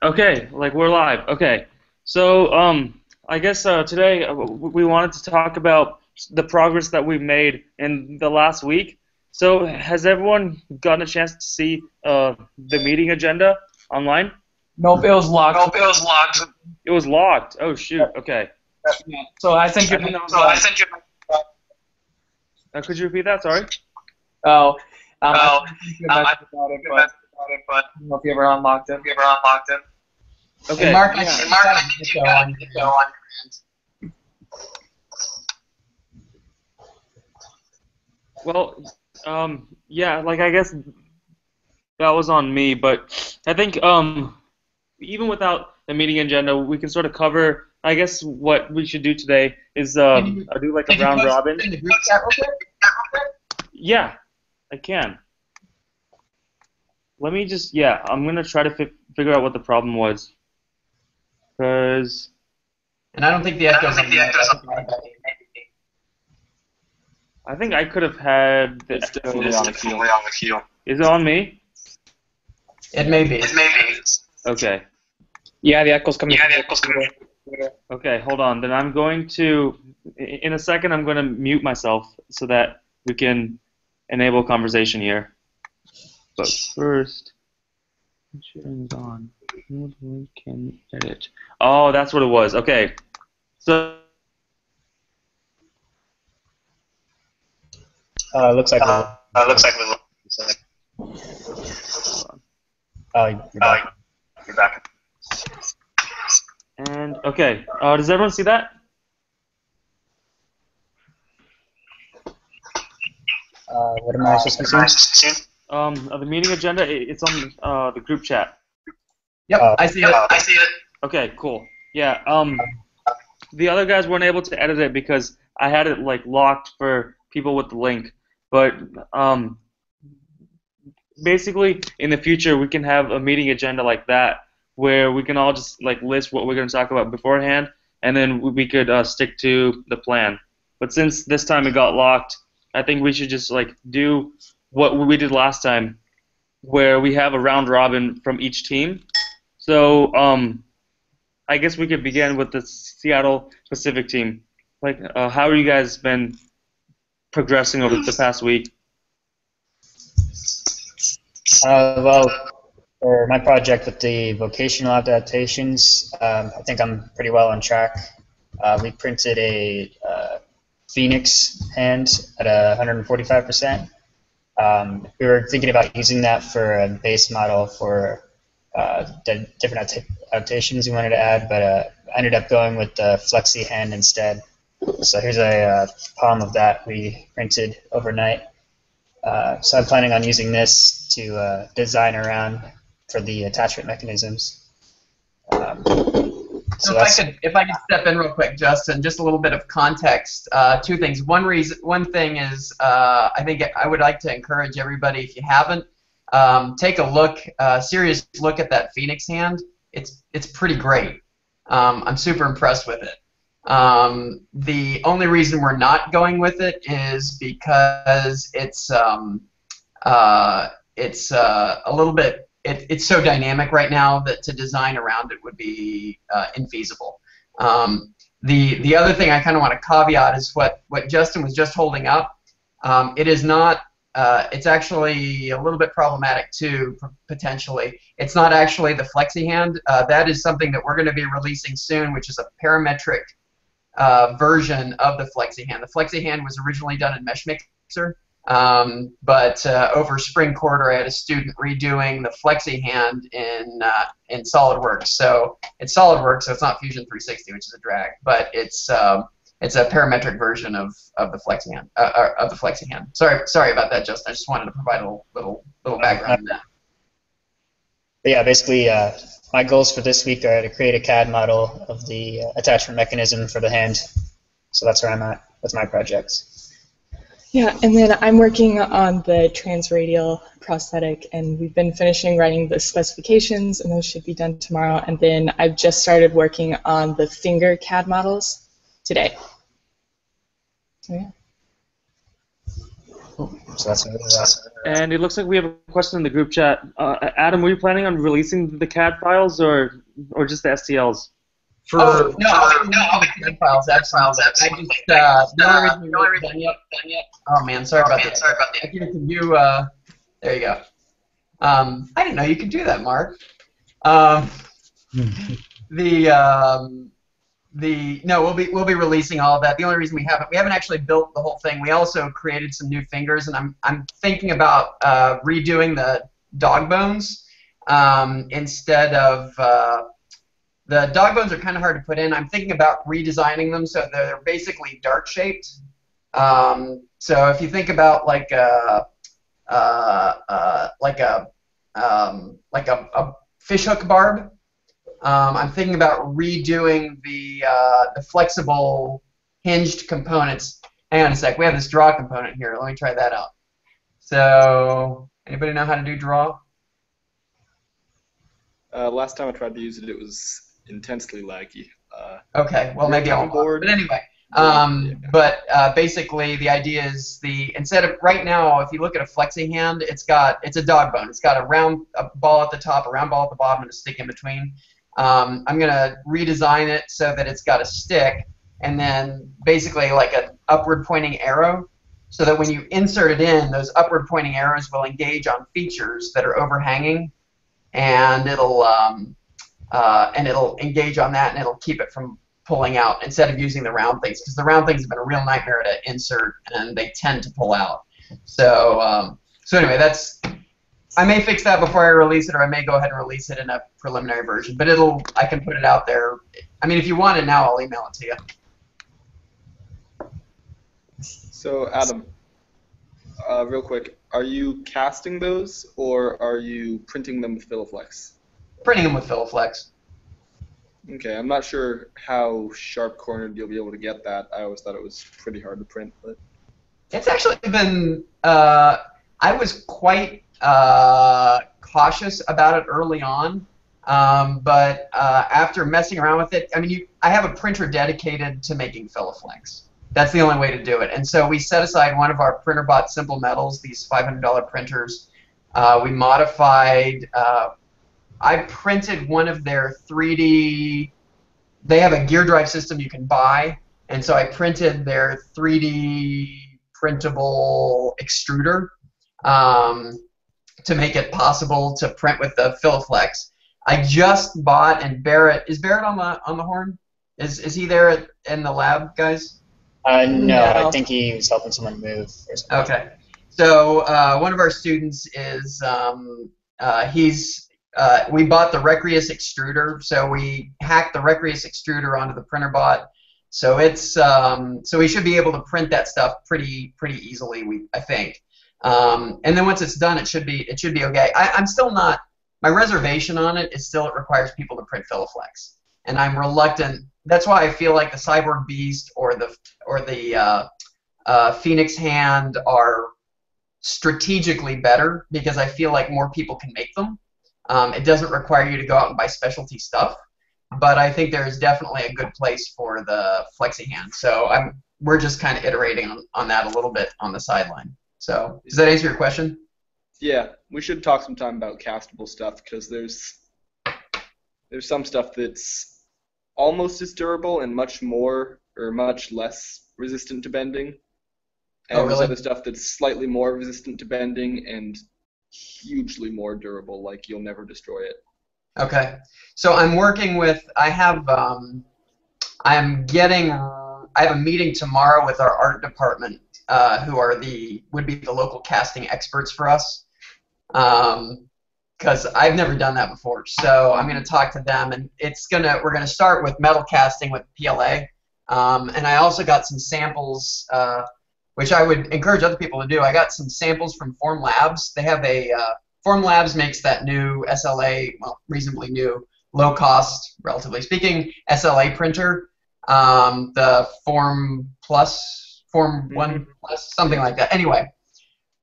Okay, like we're live. Okay, so I guess today we wanted to talk about the progress that we've made in the last week. So has everyone gotten a chance to see the meeting agenda online? Nope, it was locked. Nope, it was locked. It was locked. Oh shoot. Okay. Yeah. So I sent you. I think that was So I sent you. could you repeat that? Sorry. Oh, I Oh, sent you a message about it, but but I don't know if you ever unlocked it. we ever unlocked it. Okay. Hey, Mark, I yeah. think Hey, Mark, I you think got you it got on it your on your Well, yeah, like I guess that was on me, but I think even without the meeting agenda, we can sort of cover. I guess what we should do today is do like a Can you round post robin. it in the group chat real quick? Yeah, I can. Let me just, yeah, I'm gonna try to figure out what the problem was, because And I don't think the I echo's don't think on the the actor's mic. on the I think I could have had the It's echo. definitely It's on the definitely on the queue. Is it on me? It may be. It may be. Okay. Yeah, the echo's coming. Yeah, the echo's coming. Okay, hold on. Then I'm going to, in a second, I'm going to mute myself so that we can enable conversation here. But first, sharing is on. We can edit. Oh, that's what it was. Okay. So. Looks like Looks like we oh, you're back. you're back. And okay, does everyone see that? What am I supposed to be seeing? The meeting agenda. It's on the group chat. Yep, I see it. I see it. Okay, cool. Yeah. The other guys weren't able to edit it because I had it like locked for people with the link. But basically, in the future, we can have a meeting agenda like that where we can all just like list what we're going to talk about beforehand, and then we could stick to the plan. But since this time it got locked, I think we should just like do what we did last time, where we have a round robin from each team. So I guess we could begin with the Seattle Pacific team. Like, how have you guys been progressing over the past week? Well, for my project with the vocational adaptations, I think I'm pretty well on track. We printed a Phoenix hand at 145%. We were thinking about using that for a base model for the different adaptations we wanted to add, but I ended up going with the flexi hand instead. So here's a palm of that we printed overnight. So I'm planning on using this to design around for the attachment mechanisms. So if I could step in real quick, Justin, just a little bit of context. Two things. One thing is I think I would like to encourage everybody, if you haven't, take a serious look at that Phoenix hand. It's pretty great. I'm super impressed with it. The only reason we're not going with it is because it's a little bit. It's so dynamic right now that to design around it would be infeasible. The other thing I kind of want to caveat is what Justin was just holding up. It is not. It's actually a little bit problematic too, potentially. It's not actually the flexi hand. That is something that we're going to be releasing soon, which is a parametric version of the flexi hand. The flexi hand was originally done in Mesh Mixer, but over spring quarter I had a student redoing the flexi hand in SolidWorks. So it's SolidWorks, so it's not Fusion 360, which is a drag, but it's a parametric version of the flexi hand. Sorry about that, Justin. I just wanted to provide a little background on that. But yeah, basically, my goals for this week are to create a CAD model of the attachment mechanism for the hand. So that's where I'm at with my projects. Yeah, and then I'm working on the transradial prosthetic, and we've been finishing writing the specifications, and those should be done tomorrow. And then I've just started working on the finger CAD models today. So yeah. So that's what it is. And it looks like we have a question in the group chat. Adam, were you planning on releasing the CAD files or just the STLs? No, I'll be CAD files. Absolutely. I just the only reason we haven't done yet. Oh man, sorry about that. I give it to you. There you go. I didn't know you could do that, Mark. No, we'll be releasing all of that. The only reason we haven't actually built the whole thing. We also created some new fingers, and I'm thinking about redoing the dog bones instead of the dog bones are kind of hard to put in. I'm thinking about redesigning them so they're basically dart shaped. So if you think about like a fishhook barb. I'm thinking about redoing the flexible hinged components. Hang on a sec. We have this draw component here. Let me try that out. So, anybody know how to do draw? Last time I tried to use it, it was intensely laggy. Okay. Well, maybe I'll. But anyway. Basically, the idea is instead of right now, if you look at a flexi hand, it's a dog bone. It's got a ball at the top, a round ball at the bottom, and a stick in between. I'm gonna redesign it so that it's got a stick, and then basically like an upward pointing arrow, so that when you insert it in, those upward pointing arrows will engage on features that are overhanging, and it'll engage on that, and it'll keep it from pulling out instead of using the round things, because the round things have been a real nightmare to insert and they tend to pull out. So anyway, I may fix that before I release it, or I may go ahead and release it in a preliminary version. But I can put it out there. I mean, if you want it now, I'll email it to you. So Adam, real quick, are you casting those or are you printing them with Filaflex? Printing them with Filaflex. Okay, I'm not sure how sharp-cornered you'll be able to get that. I always thought it was pretty hard to print, but it's actually been. I was quite cautious about it early on, but after messing around with it, I mean, I have a printer dedicated to making Filaflex. That's the only way to do it, and so we set aside one of our PrinterBot Simple Metals, these $500 printers. We modified. I printed one of their 3D. They have a gear drive system you can buy, and so I printed their 3D printable extruder to make it possible to print with the Filaflex. I just bought, and Barrett on the horn? Is he there in the lab, guys? No, I think he was helping someone move or something. Okay, so one of our students is we bought the Recrius extruder, so we hacked the Recrius extruder onto the PrinterBot. So it's so we should be able to print that stuff pretty easily, I think. And then once it's done, it should be okay. I'm still not. My reservation on it is still it requires people to print Filaflex, and I'm reluctant. That's why I feel like the Cyborg Beast or the Phoenix Hand are strategically better, because I feel like more people can make them. It doesn't require you to go out and buy specialty stuff, but I think there is definitely a good place for the flexi hand. So we're just kind of iterating on that a little bit on the sideline. So does that answer your question? Yeah, we should talk sometime about castable stuff, because there's some stuff that's almost as durable and much less resistant to bending. And oh, really? There's other stuff that's slightly more resistant to bending and hugely more durable, like you'll never destroy it. Okay, so I'm working with. I have a meeting tomorrow with our art department, who would be the local casting experts for us, because I've never done that before. So I'm going to talk to them, and we're gonna start with metal casting with PLA, and I also got some samples. Which I would encourage other people to do. I got some samples from Form Labs. They have Form Labs makes that new SLA, well, reasonably new, low cost, relatively speaking, SLA printer. The Form 1 Plus, something like that. Anyway,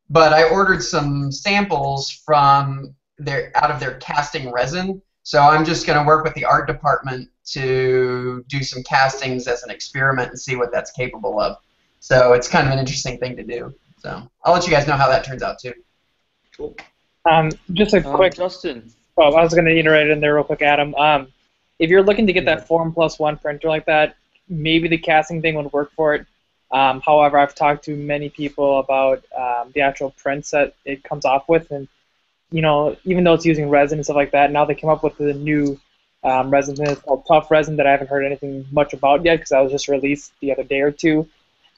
but I ordered some samples out of their casting resin. So I'm just going to work with the art department to do some castings as an experiment and see what that's capable of. So it's kind of an interesting thing to do. So I'll let you guys know how that turns out too. Cool. Just a quick. Justin. Oh, I was going to iterate in there real quick, Adam. If you're looking to get that Form Plus One printer like that, maybe the casting thing would work for it. However, I've talked to many people about the actual prints that it comes off with, and even though it's using resin and stuff like that, now they came up with the new resin. It's called Tough Resin that I haven't heard anything much about yet because that was just released the other day or two.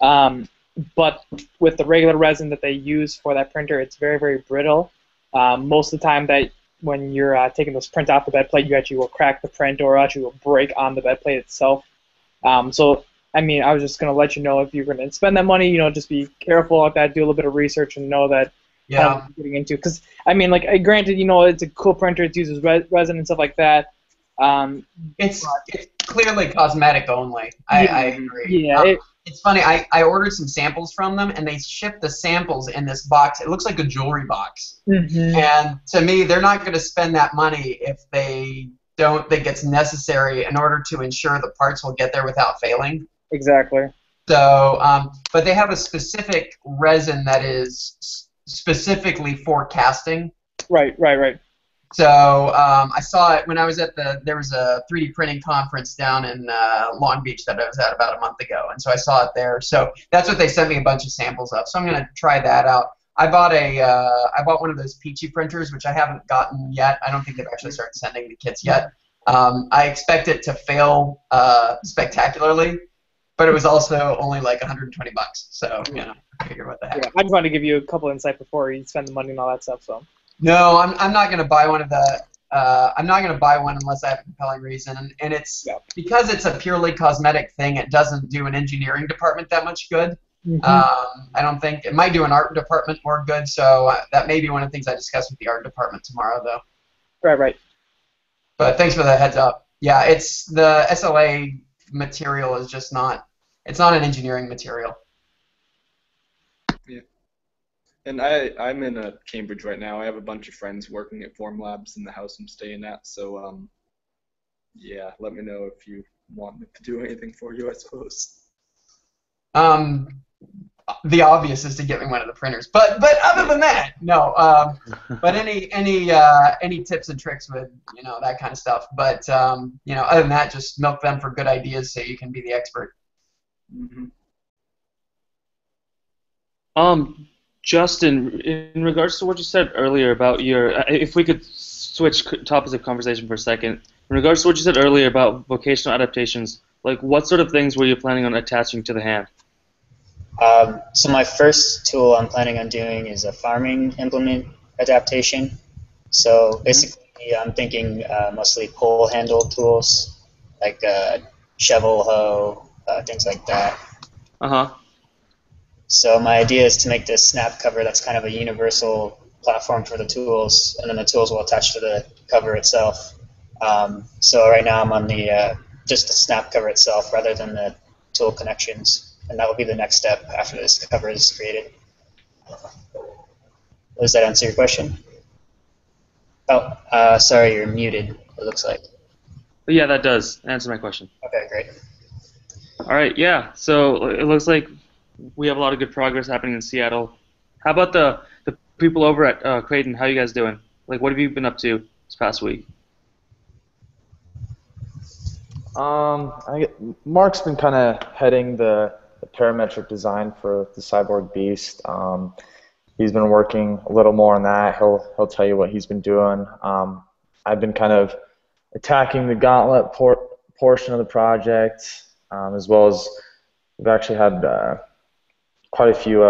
But with the regular resin that they use for that printer, it's very, very brittle. Most of the time that when you're taking this print off the bed plate, you actually will crack the print or actually will break on the bed plate itself. So, I mean, I was just going to let you know if you're going to spend that money, just be careful with that, do a little bit of research and know that Yeah. getting into. Because, I mean, like, granted, it's a cool printer, it uses resin and stuff like that. It's clearly cosmetic only. I agree. Yeah. It's funny. I ordered some samples from them, and they shipped the samples in this box. It looks like a jewelry box. Mm-hmm. And to me, they're not going to spend that money if they don't think it's necessary in order to ensure the parts will get there without failing. Exactly. So, but they have a specific resin that is specifically for casting. Right. So I saw it when I was at there was a 3D printing conference down in Long Beach that I was at about a month ago, and so I saw it there. So that's what they sent me a bunch of samples of. So I'm gonna try that out. I bought one of those Peachy printers, which I haven't gotten yet. I don't think they've actually started sending the kits yet. I expect it to fail spectacularly, but it was also only like 120 bucks. So I figured what the heck. Yeah, I just wanted to give you a couple insight before you spend the money and all that stuff. So. No, I'm not going to buy one of the. I'm not going to buy one unless I have a compelling reason, and it's because it's a purely cosmetic thing. It doesn't do an engineering department that much good. Mm-hmm. I don't think it might do an art department more good. So that may be one of the things I discuss with the art department tomorrow, though. Right. But thanks for the heads up. Yeah, it's the SLA material is just not. It's not an engineering material. And I'm in Cambridge right now. I have a bunch of friends working at Form Labs in the house I'm staying at. So, yeah, let me know if you want me to do anything for you, I suppose. The obvious is to get me one of the printers, but other than that, no. But any tips and tricks with that kind of stuff. But other than that, just milk them for good ideas so you can be the expert. Mm-hmm. Justin, in regards to what you said earlier about if we could switch topics of conversation for a second, in regards to what you said earlier about vocational adaptations, like what sort of things were you planning on attaching to the hand? So my first tool I'm planning on doing is a farming implement adaptation. So basically I'm thinking mostly pole handle tools, like shovel, hoe, things like that. Uh-huh. So my idea is to make this snap cover that's kind of a universal platform for the tools, and then the tools will attach to the cover itself. So right now I'm on the just the snap cover itself rather than the tool connections, and that will be the next step after this cover is created. Does that answer your question? Oh, sorry, you're muted, it looks like. Yeah, that does answer my question. Okay, great. All right, yeah, so it looks like we have a lot of good progress happening in Seattle. How about the people over at Creighton? How you guys doing? Like, what have you been up to this past week? Mark's been kind of heading the parametric design for the Cyborg Beast. He's been working a little more on that. He'll tell you what he's been doing. I've been kind of attacking the gauntlet portion of the project, as well as we've actually had quite a few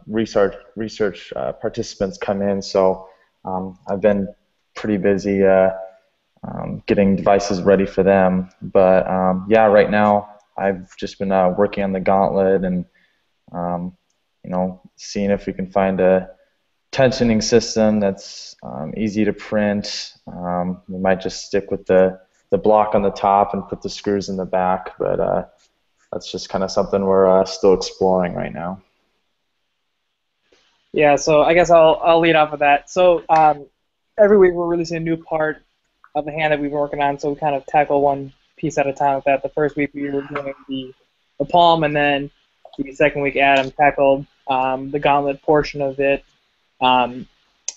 research participants come in, so I've been pretty busy getting devices ready for them. But yeah, right now I've just been working on the gauntlet and seeing if we can find a tensioning system that's easy to print. We might just stick with the block on the top and put the screws in the back, but that's just kind of something we're still exploring right now. Yeah, so I guess I'll lead off with that. So every week we're releasing a new part of the hand that we've been working on, so we kind of tackle one piece at a time with that. The first week we were doing the palm, and then the second week Adam tackled the gauntlet portion of it. And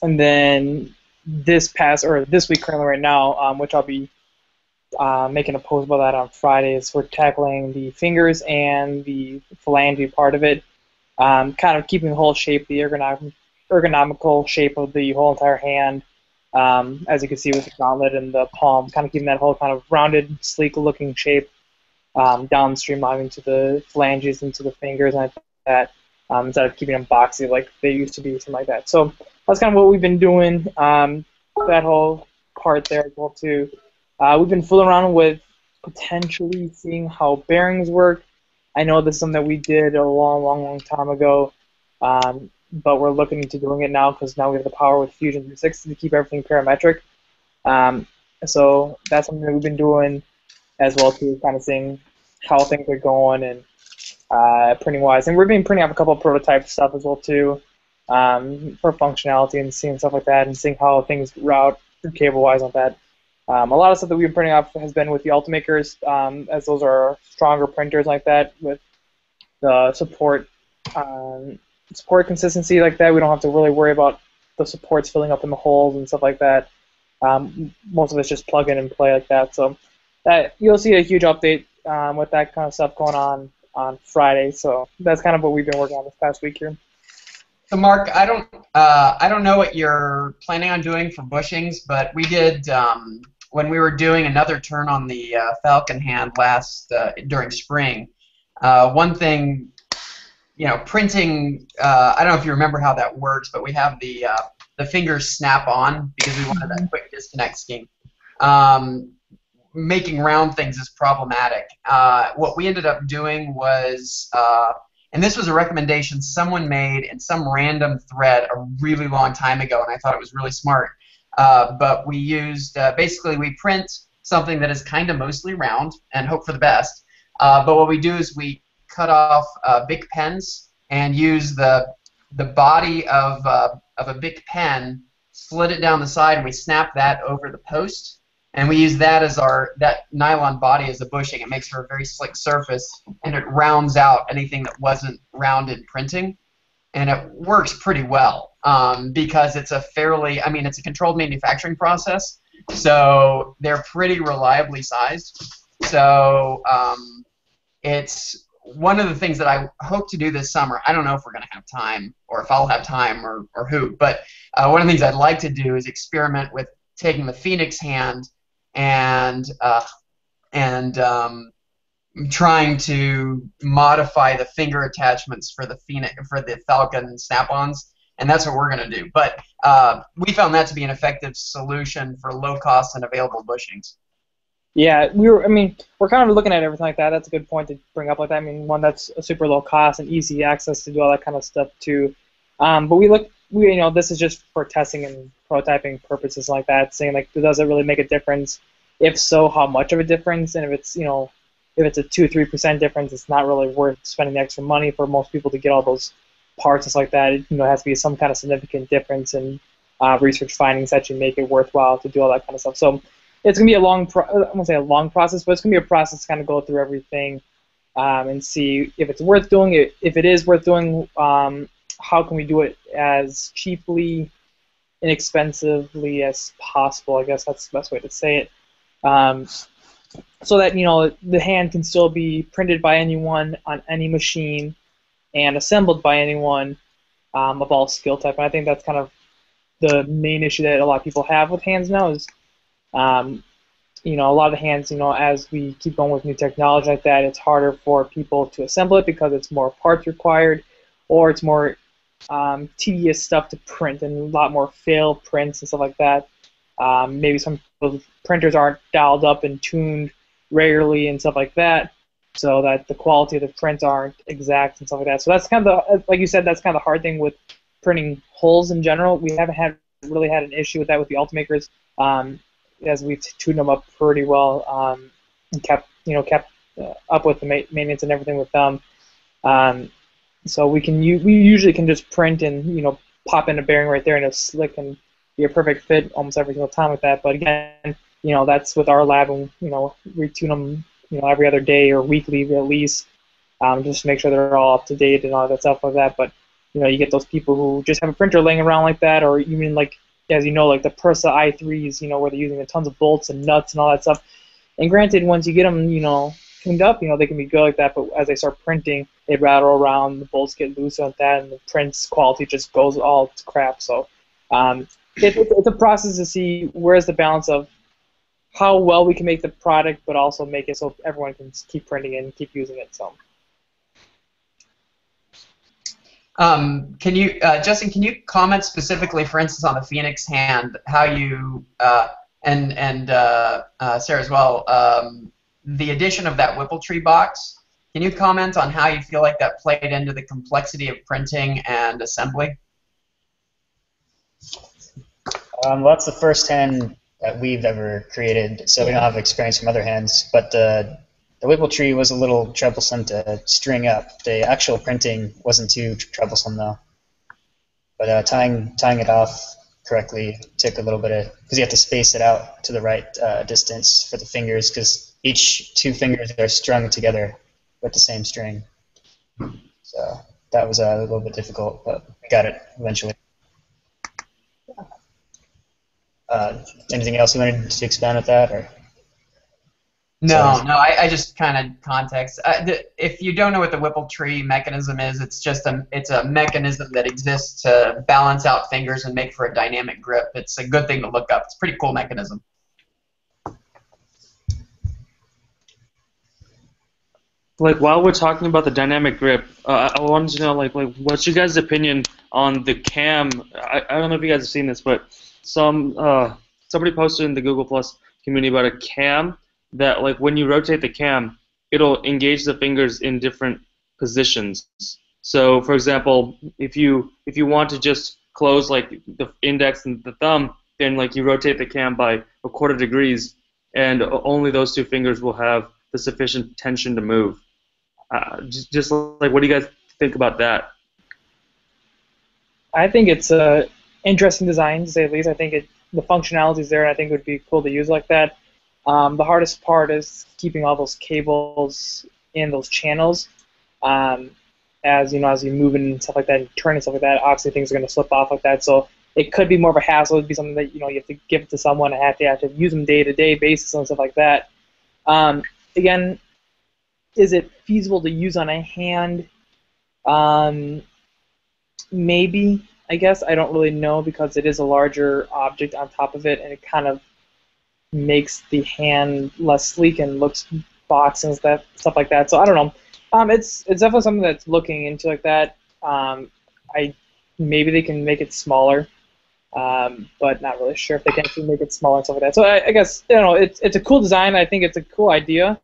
then this week currently right now, which I'll be making a post about that on Fridays, we're tackling the fingers and the phalange part of it, kind of keeping the whole shape, the ergonomical shape of the whole entire hand, as you can see with the gauntlet and the palm, kind of keeping that whole kind of rounded, sleek-looking shape downstream line to the phalanges and to the fingers and like that, instead of keeping them boxy like they used to be, something like that. So that's kind of what we've been doing, that whole part there as well too. We've been fooling around with potentially seeing how bearings work. I know this is something that we did a long time ago, but we're looking into doing it now because now we have the power with Fusion 360 to keep everything parametric. So that's something that we've been doing as well too, kind of seeing how things are going and printing wise. And we've been printing up a couple of prototype stuff as well too, for functionality and seeing stuff like that and seeing how things route cable wise on that. A lot of stuff that we've been printing up has been with the Ultimakers, as those are stronger printers like that with the support consistency like that. We don't have to really worry about the supports filling up in the holes and stuff like that. Most of it's just plug in and play like that. So that you'll see a huge update with that kind of stuff going on Friday. So that's kind of what we've been working on this past week here. So Mark, I don't know what you're planning on doing for bushings, but we did when we were doing another turn on the Falcon hand during spring. One thing, printing. I don't know if you remember how that works, but we have the fingers snap on because we wanted that quick disconnect scheme. Making round things is problematic. What we ended up doing was, and this was a recommendation someone made in some random thread a really long time ago, and I thought it was really smart. But we used, basically we print something that is kind of mostly round and hope for the best. But what we do is we cut off Bic pens and use the body of a Bic pen, slit it down the side, and we snap that over the post. And we use that as that nylon body as a bushing. It makes for a very slick surface, and it rounds out anything that wasn't rounded printing. And it works pretty well because it's it's a controlled manufacturing process, so they're pretty reliably sized. So it's one of the things that I hope to do this summer. I don't know if we're going to have time or if I'll have time or who, but one of the things I'd like to do is experiment with taking the Phoenix hand and trying to modify the finger attachments for the Falcon snap-ons, and that's what we're going to do. But we found that to be an effective solution for low cost and available bushings. Yeah, we're kind of looking at everything like that. That's a good point to bring up like that. I mean, one that's a super low cost and easy access to do all that kind of stuff too. But this is just for testing and prototyping purposes like that, saying like, does it really make a difference? If so, how much of a difference? And if it's if it's a 2-3% difference, it's not really worth spending the extra money for most people to get all those parts and stuff like that. It has to be some kind of significant difference in research findings that should make it worthwhile to do all that kind of stuff. So it's gonna be I won't say a long process, but it's gonna be a process to kind of go through everything and see if it's worth doing it. If it is worth doing, how can we do it as cheaply, inexpensively as possible? I guess that's the best way to say it. So that the hand can still be printed by anyone on any machine and assembled by anyone of all skill type. And I think that's kind of the main issue that a lot of people have with hands now is, a lot of the hands, as we keep going with new technology like that, it's harder for people to assemble it because it's more parts required, or it's more tedious stuff to print and a lot more fail prints and stuff like that. Maybe some printers aren't dialed up and tuned regularly and stuff like that, so that the quality of the prints aren't exact and stuff like that. So that's kind of like you said, that's kind of the hard thing with printing holes in general. We haven't really had an issue with that with the Ultimakers, as we've tuned them up pretty well and kept up with the maintenance and everything with them. So we usually can just print and pop in a bearing right there and it's slick and be a perfect fit almost every single time with that. But again, that's with our lab, and we tune them every other day or weekly at least. just to make sure they're all up to date and all that stuff like that. But you get those people who just have a printer laying around like that, or even like, as you know, like the Prusa i3s, where they're using tons of bolts and nuts and all that stuff. And granted, once you get them, tuned up, they can be good like that. But as they start printing, they rattle around, the bolts get loose like that, and the print's quality just goes all to crap. So it's a process to see where's the balance of how well we can make the product, but also make it so everyone can keep printing it and keep using it. So. Can you, Justin? Can you comment specifically, for instance, on the Phoenix hand, how you and Sarah as well, the addition of that Whippletree box? Can you comment on how you feel like that played into the complexity of printing and assembly? Well, that's the first hand that we've ever created, so we don't have experience from other hands. But the Whippletree was a little troublesome to string up. The actual printing wasn't too troublesome though. But tying it off correctly took a little bit of, because you have to space it out to the right distance for the fingers, because each two fingers are strung together with the same string. So that was a little bit difficult, but we got it eventually. Anything else you wanted to expand with that, or? No, I just kind of context. If you don't know what the Whippletree mechanism is, it's a mechanism that exists to balance out fingers and make for a dynamic grip. It's a good thing to look up. It's a pretty cool mechanism. Like, while we're talking about the dynamic grip, I wanted to know, like what's your guys' opinion on the cam? I don't know if you guys have seen this, but somebody posted in the Google Plus community about a cam that, like, when you rotate the cam, it'll engage the fingers in different positions. So, for example, if you want to just close like the index and the thumb, then like you rotate the cam by 1/4 degrees, and only those two fingers will have the sufficient tension to move. Just like, what do you guys think about that? I think it's a interesting design, to say the least. I think the functionality is there, and I think it would be cool to use like that. The hardest part is keeping all those cables in those channels. As you move and stuff like that, and turn and stuff like that, obviously things are going to slip off like that. So it could be more of a hassle. It'd be something that you have to give it to someone and have to use them day-to-day basis and stuff like that. Again, is it feasible to use on a hand? Maybe, I guess. I don't really know, because it is a larger object on top of it, and it kind of makes the hand less sleek and looks boxed and stuff like that. So I don't know. It's definitely something that's looking into like that. Maybe they can make it smaller, but not really sure if they can actually make it smaller and stuff like that. So I guess it's a cool design. I think it's a cool idea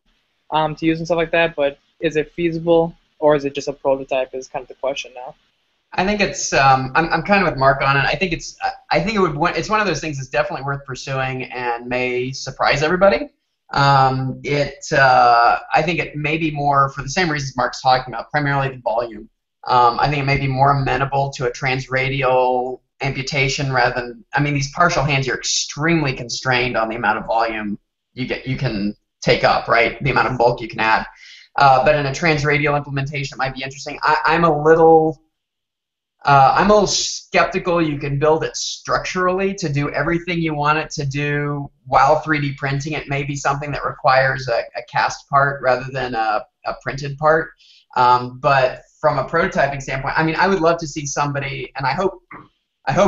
to use and stuff like that. But is it feasible, or is it just a prototype? Is kind of the question now. I think it's. I'm kind of with Mark on it. I think it's one of those things that's definitely worth pursuing and may surprise everybody. I think it may be more, for the same reasons Mark's talking about, primarily the volume. I think it may be more amenable to a transradial amputation rather than. I mean, these partial hands, you're extremely constrained on the amount of volume you can take up, right? The amount of bulk you can add. But in a transradial implementation, it might be interesting. I'm a little skeptical you can build it structurally to do everything you want it to do while 3D printing. It may be something that requires a cast part rather than a printed part. But from a prototyping standpoint, I mean, I would love to see somebody, and I hope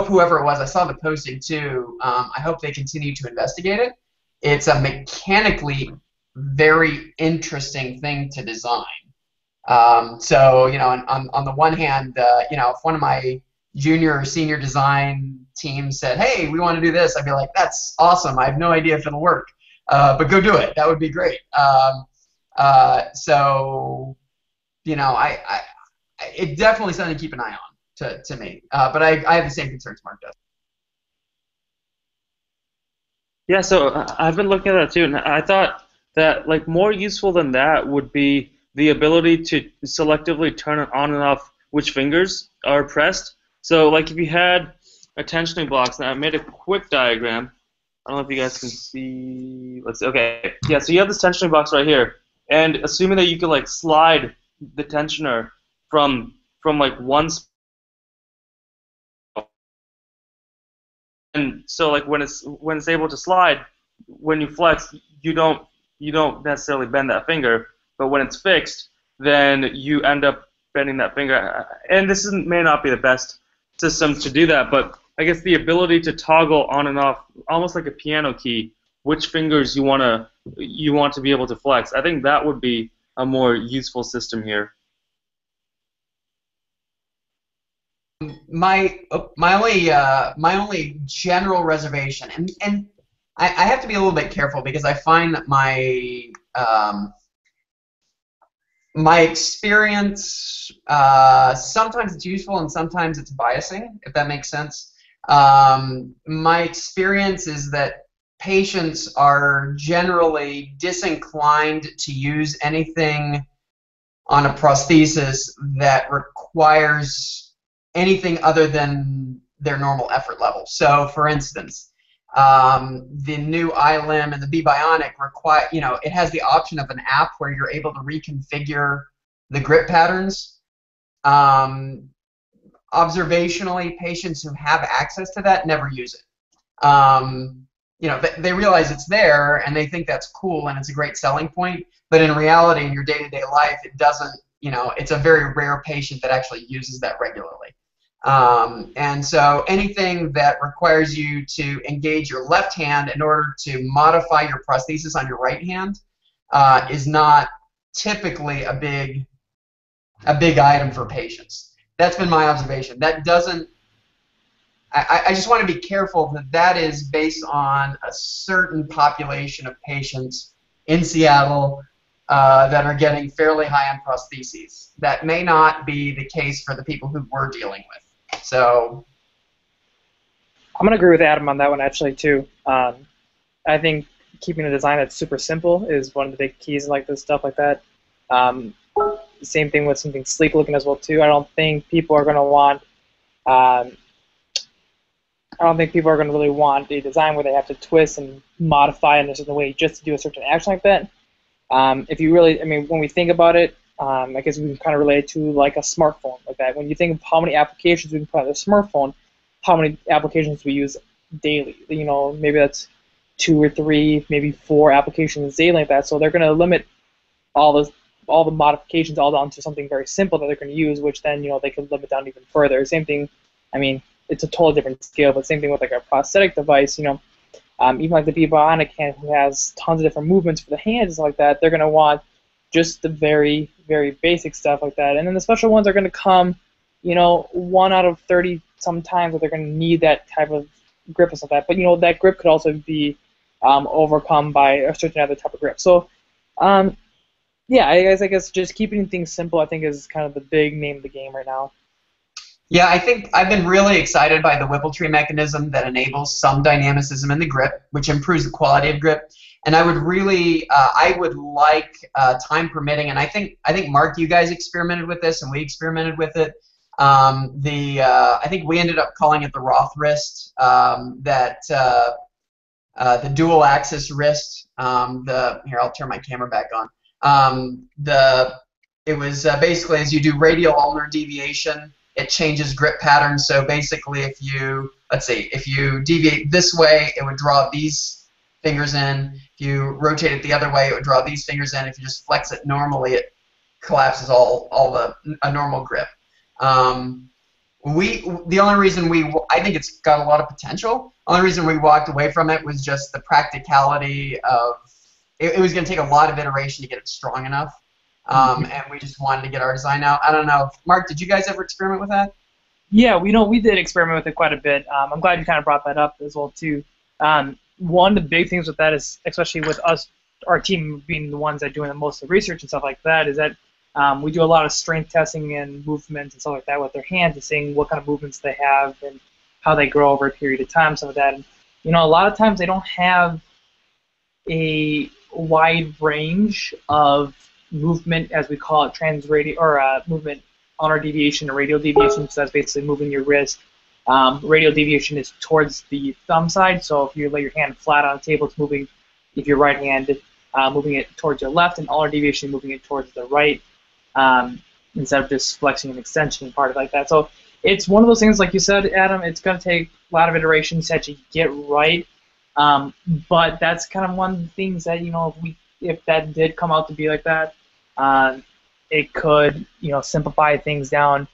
whoever it was, I saw the posting too, I hope they continue to investigate it. It's a mechanically very interesting thing to design. So, on the one hand, if one of my junior or senior design teams said, hey, we want to do this, I'd be like, that's awesome. I have no idea if it'll work, but go do it. That would be great. So, it's definitely something to keep an eye on to me. But I have the same concerns Mark does. Yeah, so I've been looking at that too, and I thought that, like, more useful than that would be the ability to selectively turn it on and off which fingers are pressed. So, like, if you had a tensioning blocks, and I made a quick diagram. I don't know if you guys can see. Let's see. Okay. Yeah. So you have this tensioning box right here, and assuming that you could like slide the tensioner from like one and so like when it's able to slide, when you flex, you don't necessarily bend that finger, but when it's fixed, then you end up bending that finger. And this may not be the best system to do that, but I guess the ability to toggle on and off, almost like a piano key, which fingers you want to be able to flex. I think that would be a more useful system here. My only general reservation, and I have to be a little bit careful because I find that my experience, sometimes it's useful and sometimes it's biasing, if that makes sense. My experience is that patients are generally disinclined to use anything on a prosthesis that requires anything other than their normal effort level. So, for instance, the new iLim and the B-Bionic require, it has the option of an app where you're able to reconfigure the grip patterns. Observationally, patients who have access to that never use it. They realize it's there and they think that's cool and it's a great selling point, but in reality, in your day-to-day life, it doesn't, it's a very rare patient that actually uses that regularly. And so anything that requires you to engage your left hand in order to modify your prosthesis on your right hand is not typically a big item for patients. That's been my observation. That doesn't. I just want to be careful that is based on a certain population of patients in Seattle that are getting fairly high-end prostheses. That may not be the case for the people who we're dealing with. So I'm going to agree with Adam on that one, actually, too. I think keeping a design that's super simple is one of the big keys, like this stuff like that. Same thing with something sleek looking as well, too. I don't think people are going to want I don't think people are going to really want a design where they have to twist and modify in a certain way just to do a certain action like that. If you really, when we think about it, I guess we can kind of relate it to like a smartphone like that. When you think of how many applications we can put on a smartphone, how many applications we use daily. Maybe that's 2 or 3, maybe 4 applications daily like that. So they're going to limit all the modifications all down to something very simple that they're going to use, which then they can limit down even further. Same thing. It's a totally different scale, but same thing with like a prosthetic device. Even like the B-Bionic hand, who has tons of different movements for the hands and stuff like that, they're going to want just the very, very basic stuff like that. And then the special ones are going to come, 1 out of 30 sometimes that they're going to need that type of grip and stuff like that. But that grip could also be overcome by a certain other type of grip. So, yeah, I guess just keeping things simple, I think, is kind of the big name of the game right now. yeah, I think I've been really excited by the Whipple tree mechanism that enables some dynamicism in the grip, which improves the quality of grip. And I would really, I would like, time permitting, and I think Mark, you guys experimented with this, and we experimented with it. I think we ended up calling it the Roth wrist, the dual axis wrist. Here, I'll turn my camera back on. It was basically as you do radial ulnar deviation, it changes grip patterns. So basically, if you deviate this way, it would draw these fingers in. If you rotate it the other way, it would draw these fingers in. If you just flex it normally, it collapses a normal grip. The only reason I think it's got a lot of potential. The only reason we walked away from it was just the practicality of it was going to take a lot of iteration to get it strong enough. And we just wanted to get our design out. I don't know. Mark, did you guys ever experiment with that? Yeah, we did experiment with it quite a bit. I'm glad you kind of brought that up as well, too. One of the big things with that is, especially with us, our team being the ones that are doing the most of the research and stuff like that, is that we do a lot of strength testing and movement and stuff like that with their hands and seeing what kind of movements they have and how they grow over a period of time, some of that. And, a lot of times they don't have a wide range of movement, as we call it, movement ulnar deviation or radial deviation. So that's basically moving your wrist. Radial deviation is towards the thumb side. So if you lay your hand flat on a table, it's moving, if you're right-handed, moving it towards your left, and ulnar deviation moving it towards the right. instead of just flexing an extension part like that. So it's one of those things, like you said, Adam, it's going to take a lot of iterations to actually get right. But that's kind of one of the things that, if that did come out to be like that, it could, simplify things down.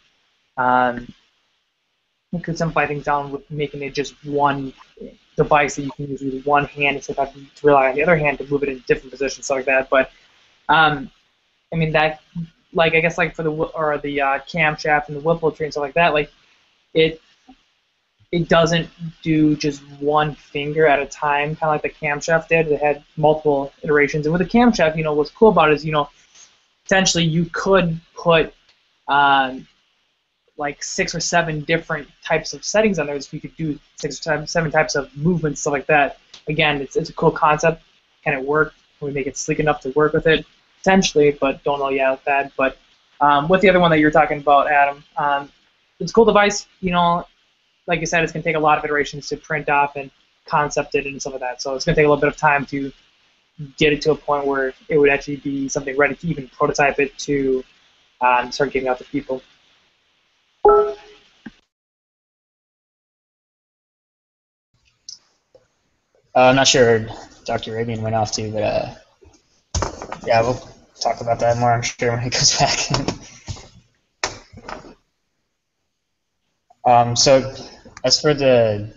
It could simplify things down with making it just one device that you can use with one hand instead of having to rely on the other hand to move it in different positions, stuff like that. But I mean that, like I guess like for the camshaft and the Whipple tree and stuff like that, like it doesn't do just one finger at a time, kind of like the camshaft did. It had multiple iterations, and with the camshaft, what's cool about it is potentially you could put like 6 or 7 different types of settings on there, so you could do 6 or 7 types of movements, stuff like that. Again, it's a cool concept. Can it work? Can we make it sleek enough to work with it? Potentially, but don't know yet with that. But with the other one that you're talking about, Adam, it's a cool device. Like you said, it's going to take a lot of iterations to print off and concept it and stuff like that. So it's going to take a little bit of time to get it to a point where it would actually be something ready to even prototype it to start getting out to people. I'm not sure where Dr. Arabian went off to, but yeah, we'll talk about that more, I'm sure, when he comes back. So as for the...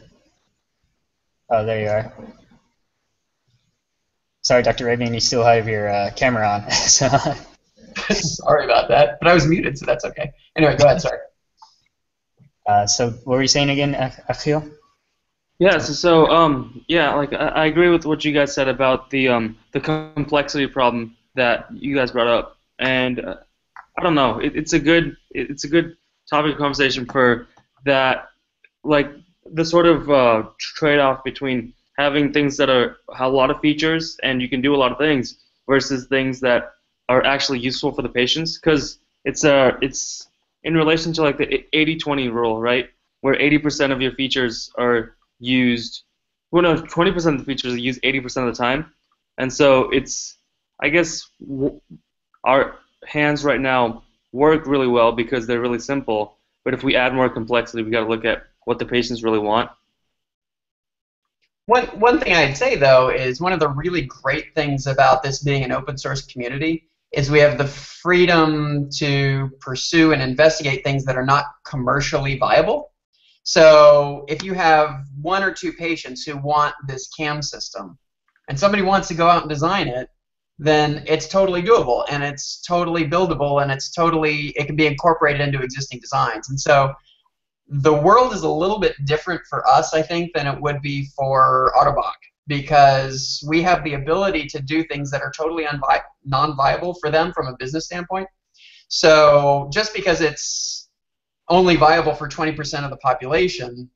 Oh, there you are. Sorry, Dr. Arabian, you still have your camera on. So. Sorry about that, but I was muted, so that's okay. Anyway, go ahead, sorry. So what were you saying again, Akhil? Yeah, yeah, like I agree with what you guys said about the complexity problem that you guys brought up, and I don't know, it's a good topic of conversation for that, like the sort of trade-off between having things that have a lot of features and you can do a lot of things versus things that are actually useful for the patients, because it's in relation to like the 80-20 rule, right, where 80% of your features are used, well, no, 20% of the features are used 80% of the time, and so it's, I guess, our hands right now work really well because they're really simple, but if we add more complexity, we got to look at what the patients really want. One thing I'd say, though, is one of the really great things about this being an open source community is we have the freedom to pursue and investigate things that are not commercially viable. So if you have 1 or 2 patients who want this CAM system and somebody wants to go out and design it, then it's totally doable and it's totally buildable and it can be incorporated into existing designs. And so the world is a little bit different for us, I think, than it would be for Autobach, because we have the ability to do things that are totally non-viable for them from a business standpoint. So just because it's only viable for 20% of the population,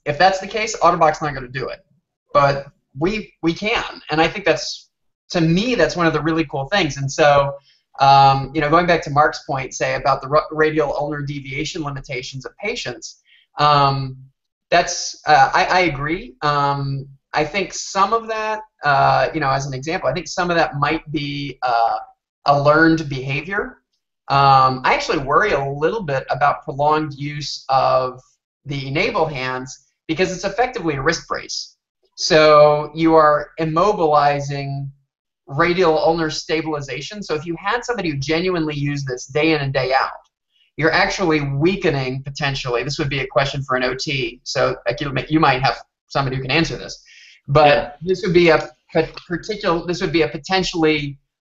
if that's the case, Autobach's not going to do it. But we can, and I think that's, to me, that's one of the really cool things. And so, going back to Mark's point, say, about the radial ulnar deviation limitations of patients, I agree. I think some of that, as an example, I think some of that might be a learned behavior. I actually worry a little bit about prolonged use of the e-NABLE hands because it's effectively a wrist brace. So you are immobilizing radial ulnar stabilization. So if you had somebody who genuinely used this day in and day out, you're actually weakening potentially. This would be a question for an OT. So you might have somebody who can answer this, but this would be a potentially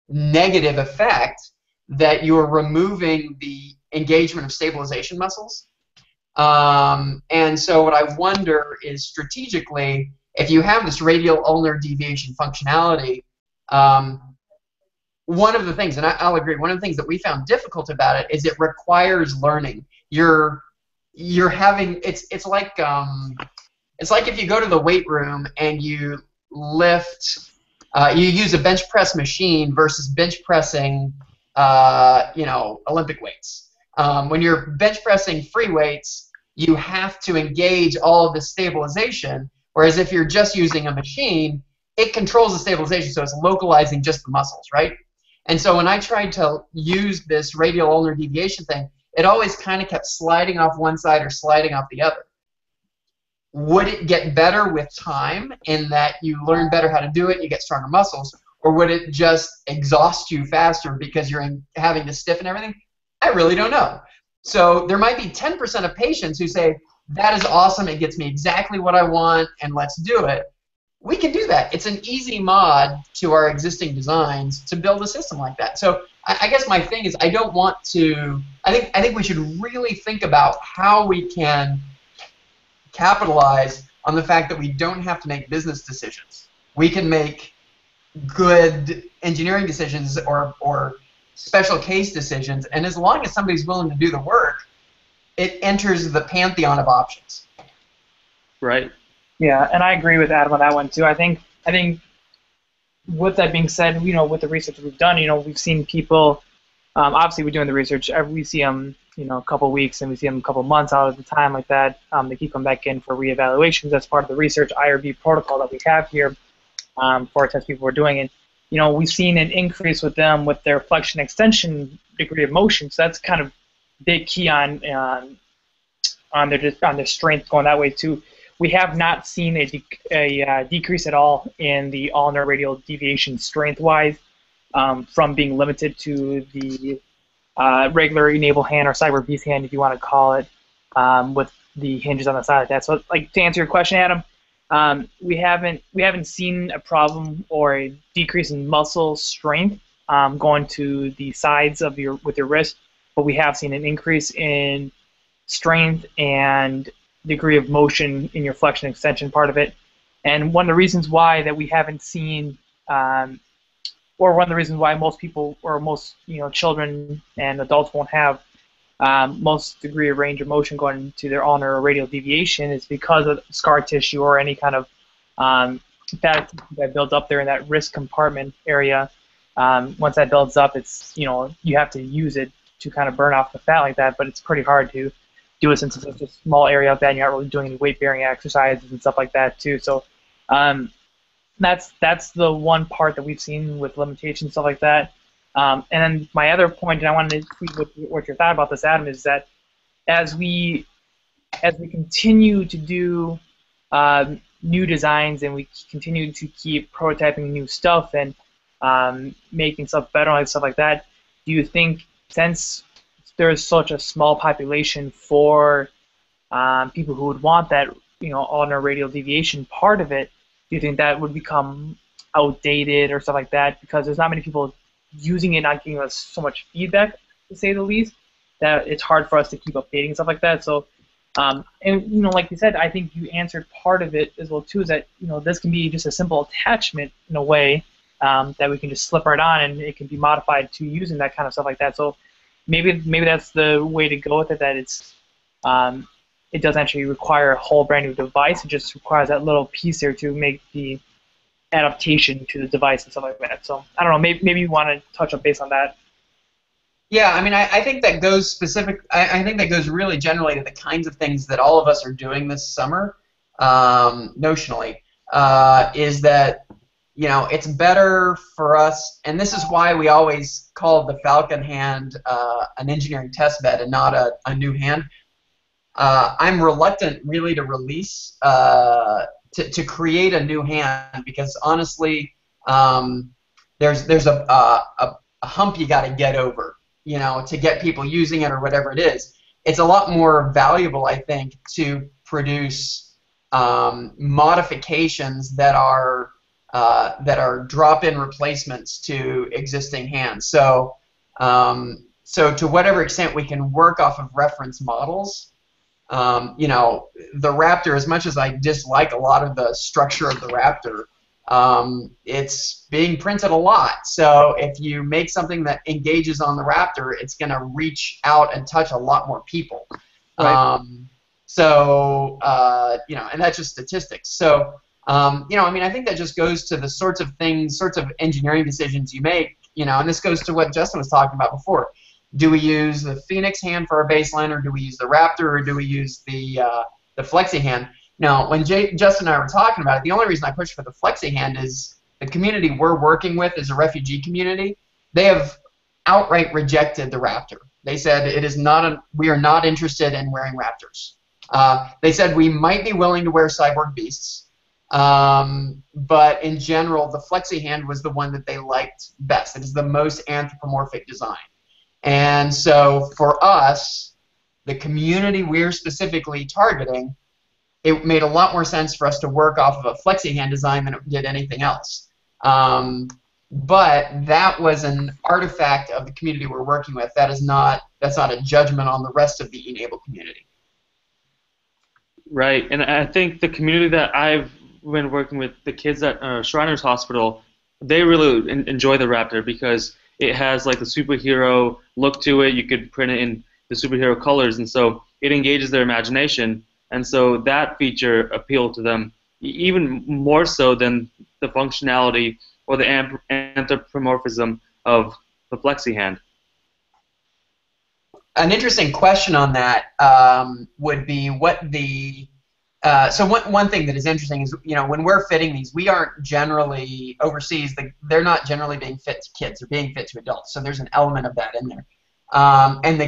negative effect that you're removing the engagement of stabilization muscles. And so what I wonder is strategically, if you have this radial ulnar deviation functionality, one of the things, and I'll agree, one of the things that we found difficult about it is it requires learning. You're having, it's like if you go to the weight room and you lift, you use a bench press machine versus bench pressing, Olympic weights. When you're bench pressing free weights, you have to engage all of the stabilization, whereas if you're just using a machine, it controls the stabilization, so it's localizing just the muscles, right? And so when I tried to use this radial ulnar deviation thing, it always kind of kept sliding off one side or sliding off the other. Would it get better with time in that you learn better how to do it, you get stronger muscles, or would it just exhaust you faster because you're having to stiffen everything? I really don't know. So there might be 10% of patients who say, that is awesome, it gets me exactly what I want, and let's do it. We can do that. It's an easy mod to our existing designs to build a system like that. So I guess my thing is I don't want to, I think we should really think about how we can capitalize on the fact that we don't have to make business decisions. We can make good engineering decisions or special case decisions, and as long as somebody's willing to do the work, it enters the pantheon of options. Right. Yeah, and I agree with Adam on that one too. I think with that being said, with the research we've done, we've seen people. Obviously, we're doing the research. We see them, a couple weeks, and we see them a couple months out of the time like that. They keep coming back in for reevaluations. That's part of the research IRB protocol that we have here for our test people we're doing. And we've seen an increase with them with their flexion extension degree of motion. So that's kind of big key on their strength going that way too. We have not seen a decrease at all in the ulnar radial deviation strength-wise from being limited to the regular e-NABLE hand or cyber beast hand, if you want to call it, with the hinges on the side like that. So, to answer your question, Adam, we haven't seen a problem or a decrease in muscle strength going to the sides of with your wrist, but we have seen an increase in strength and degree of motion in your flexion extension part of it. And one of the reasons why that we haven't seen, or one of the reasons why most people or most children and adults won't have most degree of range of motion going to their ulnar or radial deviation is because of scar tissue or any kind of fat that builds up there in that wrist compartment area. Once that builds up, it's you have to use it to kind of burn off the fat like that, but it's pretty hard to do it since it's such a small area of that and you're not really doing any weight-bearing exercises and stuff like that too. So that's the one part that we've seen with limitations, stuff like that. And then my other point, and I wanted to see what your thought about this, Adam, is that as we continue to do new designs and we continue to keep prototyping new stuff and making stuff better and stuff like that, do you think, since there's such a small population for people who would want that, ulnar radial deviation part of it, do you think that would become outdated or stuff like that because there's not many people using it, not giving us so much feedback, to say the least, that it's hard for us to keep updating stuff like that. So, and like you said, I think you answered part of it as well too. Is that this can be just a simple attachment in a way that we can just slip right on, and it can be modified to using that kind of stuff like that. So maybe that's the way to go with it. That it's it doesn't actually require a whole brand new device. It just requires that little piece there to make the adaptation to the device and stuff like that. So I don't know. Maybe you want to touch up based on that. Yeah, I mean, I think that goes specific. I think that goes really generally to the kinds of things that all of us are doing this summer, notionally, is that it's better for us, and this is why we always called the Falcon hand an engineering test bed and not a new hand. I'm reluctant really to release to create a new hand because honestly, there's a hump you got to get over, to get people using it or whatever it is. It's a lot more valuable, I think, to produce modifications that are drop-in replacements to existing hands. So to whatever extent we can work off of reference models. The Raptor, as much as I dislike a lot of the structure of the Raptor, it's being printed a lot. So if you make something that engages on the Raptor, it's going to reach out and touch a lot more people. Right. And that's just statistics. So, I think that just goes to the sorts of engineering decisions you make, and this goes to what Justin was talking about before. Do we use the Phoenix hand for our baseline, or do we use the Raptor, or do we use the Flexi hand? Now, when Justin and I were talking about it, the only reason I pushed for the Flexi hand is the community we're working with is a refugee community, they have outright rejected the Raptor. They said it is not we are not interested in wearing Raptors. They said we might be willing to wear Cyborg Beasts, but in general, the Flexi Hand was the one that they liked best. It is the most anthropomorphic design. And so for us, the community we're specifically targeting, it made a lot more sense for us to work off of a Flexi Hand design than it did anything else. But that was an artifact of the community we're working with. That's not a judgment on the rest of the e-NABLE community. Right, and I think the community that I've been working with, the kids at Shriners Hospital, they really enjoy the Raptor because it has like the superhero look to it. You could print it in the superhero colors, and so it engages their imagination, and so that feature appealed to them even more so than the functionality or the anthropomorphism of the Flexi Hand. An interesting question on that would be what the so one thing that is interesting is, you know, when we're fitting these, we aren't generally overseas. They're not generally being fit to kids; they're being fit to adults. So there's an element of that in there. And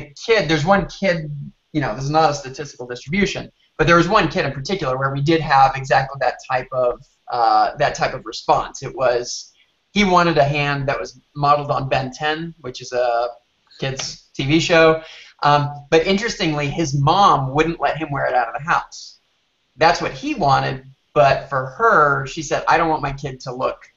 there's one kid. You know, this is not a statistical distribution, but there was one kid in particular where we did have exactly that type of response. It was he wanted a hand that was modeled on Ben 10, which is a kids TV show. But interestingly, his mom wouldn't let him wear it out of the house. That's what he wanted, but for her, she said, I don't want my kid to look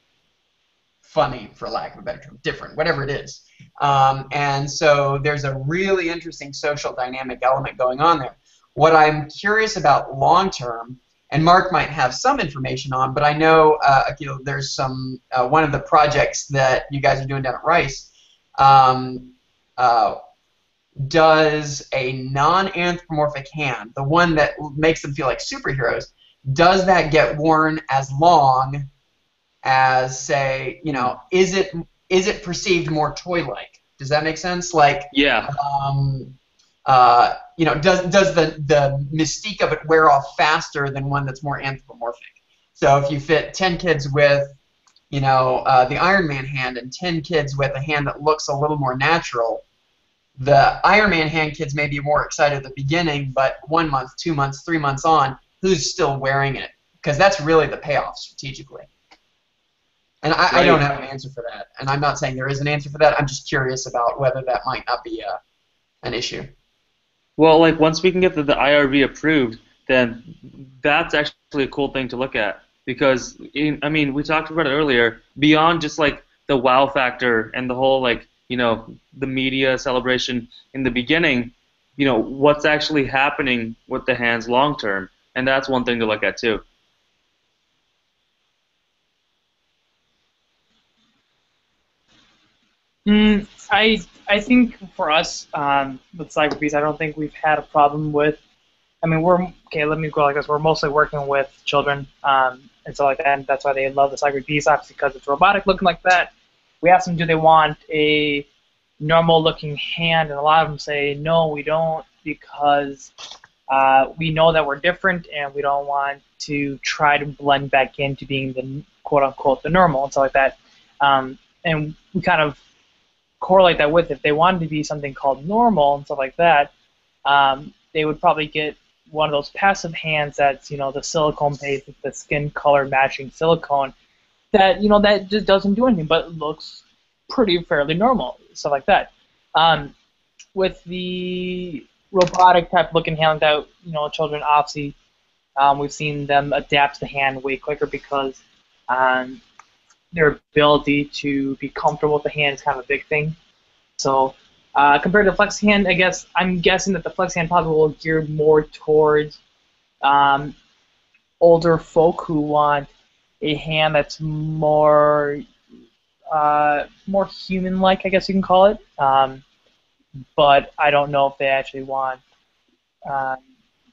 funny, for lack of a better term, different, whatever it is. And so there's a really interesting social dynamic element going on there. What I'm curious about long term, and Mark might have some information on, but I know Akil, there's some one of the projects that you guys are doing down at Rice does a non-anthropomorphic hand, the one that makes them feel like superheroes. Does that get worn as long as, say, you know, is it perceived more toy-like? Does that make sense? Like, yeah. You know, does the mystique of it wear off faster than one that's more anthropomorphic? So if you fit 10 kids with, you know, the Iron Man hand and 10 kids with a hand that looks a little more natural, the Iron Man hand kids may be more excited at the beginning, but 1 month, 2 months, 3 months on, who's still wearing it? Because that's really the payoff strategically. And I don't have an answer for that. And I'm not saying there is an answer for that. I'm just curious about whether that might not be an issue. Well, like once we can get the IRB approved, then that's actually a cool thing to look at. Because, I mean, we talked about it earlier, beyond just like the wow factor and the whole, like, you know, the media celebration in the beginning, you know, what's actually happening with the hands long term. And that's one thing to look at too. I think for us with Cyber Beast, I don't think we've had a problem with. I mean, let me go like this. We're mostly working with children and stuff like that, and that's why they love the Cyber Beast, obviously, because it's robotic looking like that. We asked them, do they want a normal-looking hand, and a lot of them say, no, we don't, because we know that we're different, and we don't want to try to blend back into being the quote-unquote the normal and stuff like that. And we kind of correlate that with if they wanted to be something called normal and stuff like that, they would probably get one of those passive hands that's, you know, the silicone paste with the skin color matching silicone that, you know, that just doesn't do anything but looks pretty fairly normal, stuff like that. With the robotic type looking hand that, you know, children obviously, we've seen them adapt to the hand way quicker because their ability to be comfortable with the hand is kind of a big thing. So compared to the Flex hand, I guess I'm guessing that the Flex hand probably will gear more towards older folk who want a hand that's more human-like, I guess you can call it. But I don't know if they actually want the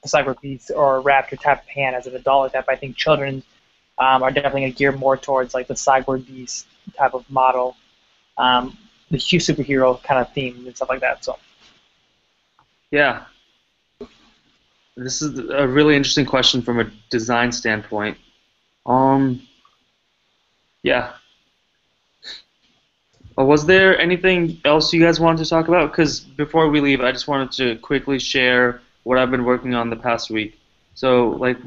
Cyber Beast or Raptor type of hand as an adult like that. But I think children are definitely going to gear more towards like the Cyber Beast type of model, the superhero kind of theme and stuff like that. So. Yeah. This is a really interesting question from a design standpoint. Yeah. Was there anything else you guys wanted to talk about? Because before we leave, I just wanted to quickly share what I've been working on the past week. So, like,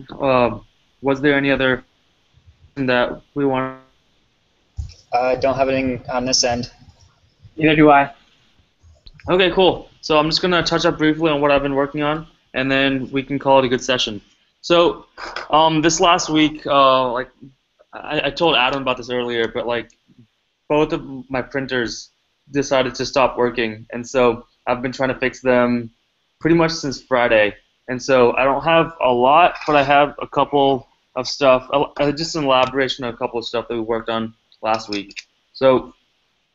was there any other thing that we want? I don't have anything on this end. Neither do I. Okay, cool. So I'm just gonna touch up briefly on what I've been working on, and then we can call it a good session. So, this last week, like, I told Adam about this earlier, but like, both of my printers decided to stop working, and so I've been trying to fix them pretty much since Friday. And so I don't have a lot, but I have a couple of stuff, just an elaboration of a couple of stuff that we worked on last week. So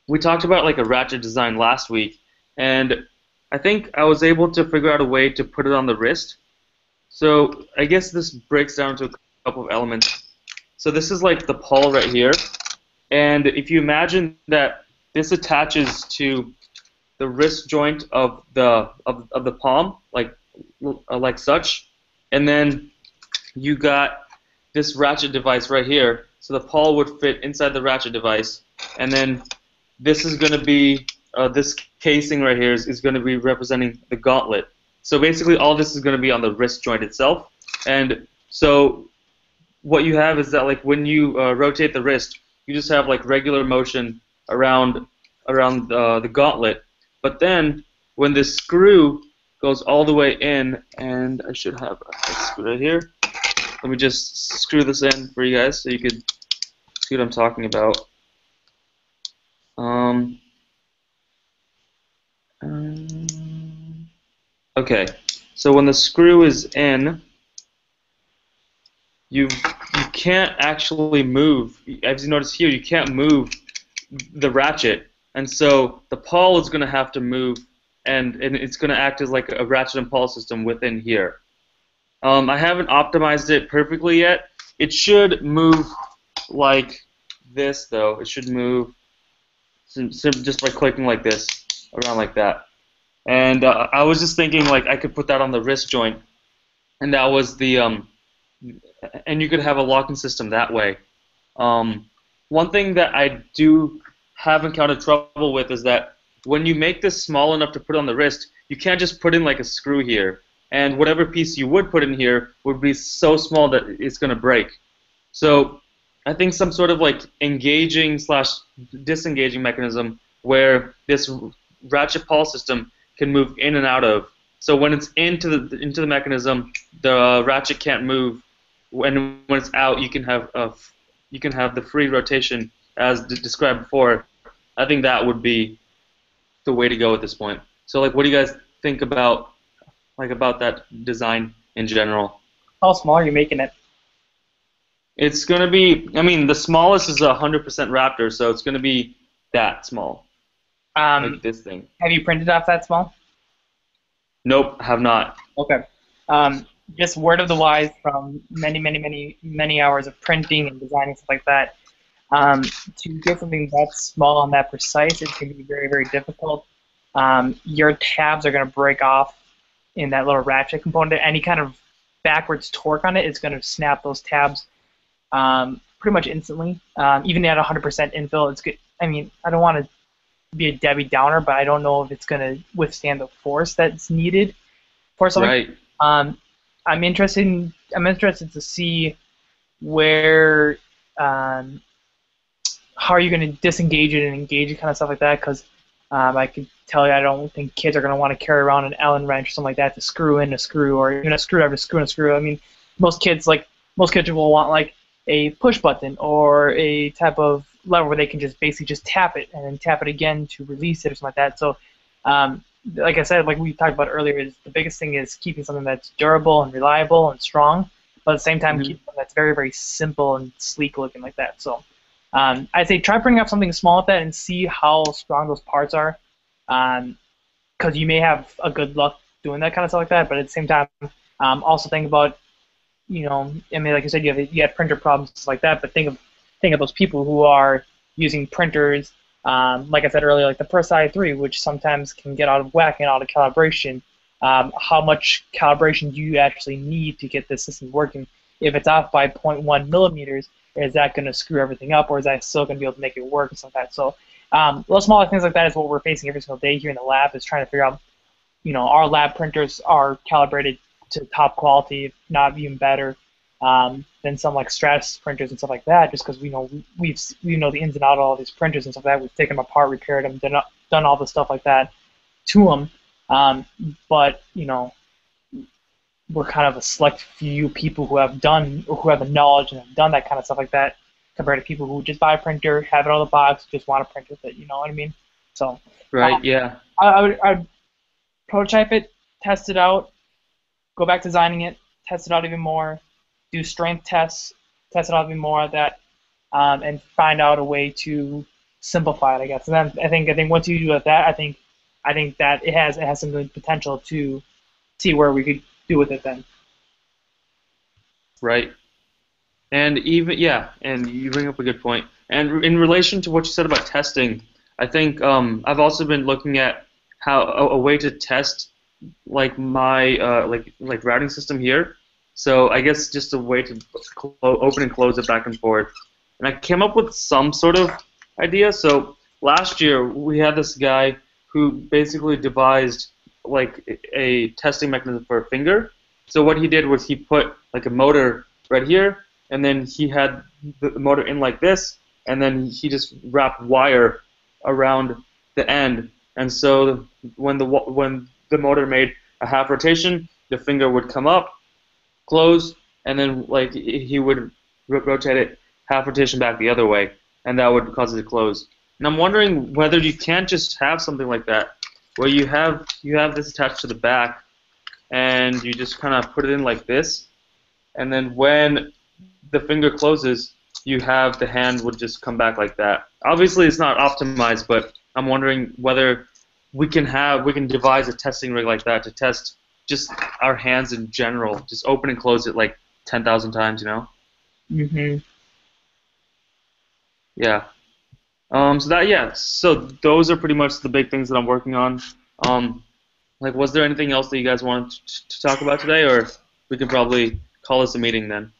we talked about like a ratchet design last week, and I think I was able to figure out a way to put it on the wrist. So I guess this breaks down to a couple of elements. So this is like the pawl right here. And if you imagine that this attaches to the wrist joint of the palm, like such, and then you got this ratchet device right here. So the pawl would fit inside the ratchet device, and then this is going to be this casing right here is going to be representing the gauntlet. So basically, all this is going to be on the wrist joint itself, and so what you have is that like when you rotate the wrist, you just have like regular motion around the gauntlet. But then when this screw goes all the way in, and I should have a screw right here. Let me just screw this in for you guys so you could see what I'm talking about. Okay, so when the screw is in, you can't actually move. As you notice here, you can't move the ratchet, and so the pawl is going to have to move, and it's going to act as like a ratchet and pawl system within here. I haven't optimized it perfectly yet. It should move like this, though. It should move just by clicking like this, around like that. And I was just thinking like I could put that on the wrist joint, and that was the and you could have a locking system that way. One thing that I do have encountered trouble with is that when you make this small enough to put on the wrist, you can't just put in like a screw here, and whatever piece you would put in here would be so small that it's going to break. So I think some sort of like engaging / disengaging mechanism where this ratchet pawl system can move in and out of. So when it's into the mechanism, the ratchet can't move. When it's out, you can have the free rotation as described before. I think that would be the way to go at this point. So like, what do you guys think about that design in general? How small are you making it? It's gonna be. I mean, the smallest is 100% Raptor, so it's gonna be that small. Like this thing. Have you printed off that small? Nope, have not. Okay. Just word of the wise from many hours of printing and designing stuff like that. To get something that small and that precise, it can be very, very difficult. Your tabs are going to break off in that little ratchet component. Any kind of backwards torque on it is going to snap those tabs pretty much instantly. Even at 100% infill, it's good. I mean, I don't want to be a Debbie Downer, but I don't know if it's going to withstand the force that's needed for something. Right. I'm interested to see where how are you going to disengage it and engage it, kind of stuff like that, because I can tell you I don't think kids are going to want to carry around an Allen wrench or something like that to screw in a screw, or even a screwdriver to screw in a screw. I mean, most kids will want like a push button or a type of lever where they can just basically just tap it and then tap it again to release it or something like that. So like I said, like we talked about earlier, is the biggest thing is keeping something that's durable and reliable and strong, but at the same time keeping something that's very, very simple and sleek looking like that. So I'd say try bringing up something small with that and see how strong those parts are, because you may have a good luck doing that kind of stuff like that, but at the same time, also think about, you know, I mean, like I said, you have printer problems like that, but think of those people who are using printers, like I said earlier, like the Precise 3, which sometimes can get out of whack and out of calibration. How much calibration do you actually need to get this system working? If it's off by 0.1 millimeters, is that going to screw everything up, or is that still going to be able to make it work and stuff like that? So little smaller things like that is what we're facing every single day here in the lab, is trying to figure out, our lab printers are calibrated to top quality, if not even better, than some like Stratus printers and stuff like that, just because we know the ins and outs of all these printers and stuff like that. We've taken them apart, repaired them, done all the stuff like that to them. But we're kind of a select few people who have the knowledge and have done that kind of stuff like that, compared to people who just buy a printer, have it on the box, just want to print with it. You know what I mean? So Right. Yeah. I'd prototype it, test it out, go back to designing it, test it out even more, do strength tests, test it out even more at that, and find out a way to simplify it, I guess. And then I think once you do that, I think that it has some good potential to see where we could do with it then. Right. And and you bring up a good point. And in relation to what you said about testing, I think I've also been looking at how a way to test like my like routing system here. So I guess just a way to open and close it back and forth. And I came up with some sort of idea. So last year we had this guy who basically devised like a testing mechanism for a finger. So what he did was he put like a motor right here, and then he had the motor in like this, and then he just wrapped wire around the end. And so when the motor made a half rotation, the finger would come up, close, and then like he would rotate it half rotation back the other way, and that would cause it to close. And I'm wondering whether you can't just have something like that, where you have this attached to the back, and you just kind of put it in like this, and then when the finger closes, you have the hand would just come back like that. Obviously, it's not optimized, but I'm wondering whether we can devise a testing rig like that to test just our hands in general, just open and close it like 10,000 times, Mhm. Yeah. So those are pretty much the big things that I'm working on. Like, was there anything else that you guys wanted to talk about today, or we could probably call this a meeting then?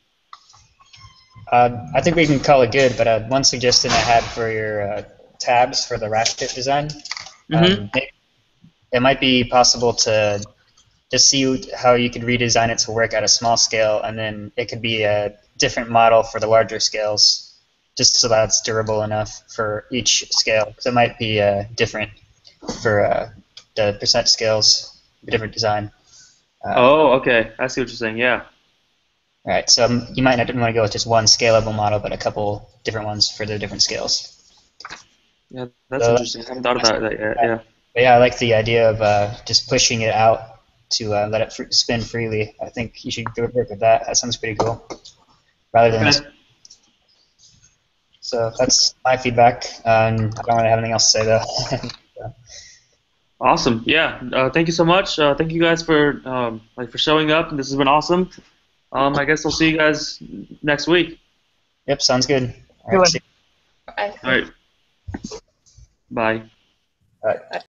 I think we can call it good, but one suggestion I had for your tabs for the ratchet design, it might be possible to just see how you could redesign it to work at a small scale, and then it could be a different model for the larger scales, just so that it's durable enough for each scale. Because it might be different for the percent scales, a different design. Oh, okay. I see what you're saying. Yeah. All right, so you might not want to go with just one scalable model, but a couple different ones for the different scales. Yeah, that's interesting. I haven't thought about that yet. Yeah. But yeah, I like the idea of just pushing it out to let it spin freely. I think you should work with that. That sounds pretty cool. Rather than So that's my feedback. I don't really have anything else to say though. So. Awesome. Yeah. Thank you so much. Thank you guys for for showing up. This has been awesome. I guess I'll see you guys next week. Yep, sounds good. All right. Bye. All right. Bye. All right.